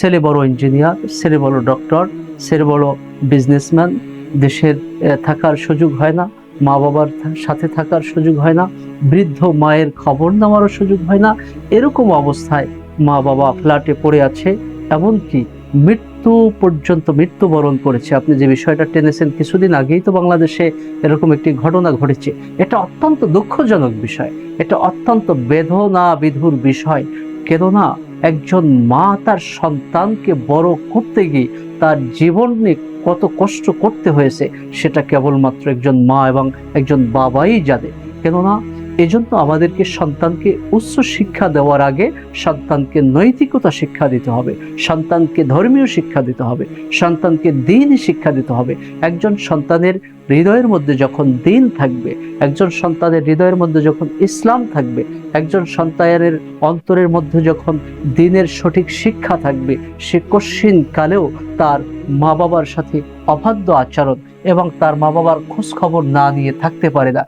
ছেলে বড় ইঞ্জিনিয়ার, ছেলে বড় ডক্টর, ছেলে বড় বিজনেসম্যান, দেশের থাকার সুযোগ হয় না, মা বাবার সাথে থাকার সুযোগ হয় না, বৃদ্ধ মায়ের খবর নেওয়ারও সুযোগ হয় না। এরকম অবস্থায় মা বাবা ফ্ল্যাটে পড়ে আছে, এমনকি মৃত্যু পর্যন্ত মৃত্যুবরণ করেছে। আপনি যে বিষয়টা টেনেছেন, কিছুদিন আগেই তো বাংলাদেশে এরকম একটি ঘটনা ঘটেছে। এটা অত্যন্ত দুঃখজনক বিষয়, এটা অত্যন্ত বেদনা বিধুর বিষয়। কেননা একজন মা তার সন্তানকে বড় করতে গিয়ে তার জীবনে কত কষ্ট করতে হয়েছে, সেটা কেবলমাত্র একজন মা এবং একজন বাবাই জানে। কেননা এজন্য আমাদেরকে সন্তানকে উচ্চ শিক্ষা দেওয়ার আগে সন্তানকে নৈতিকতা শিক্ষা দিতে হবে, সন্তানকে ধর্মীয় শিক্ষা দিতে হবে, সন্তানকে দ্বীন শিক্ষা দিতে হবে। একজন সন্তানের হৃদয়ের মধ্যে যখন দ্বীন থাকবে, একজন সন্তানের হৃদয়ের মধ্যে যখন ইসলাম থাকবে, একজন সন্তানের অন্তরের মধ্যে যখন দ্বীনের সঠিক শিক্ষা থাকবে, সে কশ্চিন কালেও তার মা বাবার সাথে অবাধ্য আচরণ এবং তার মা বাবার খোঁজ খবর না নিয়ে থাকতে পারে না।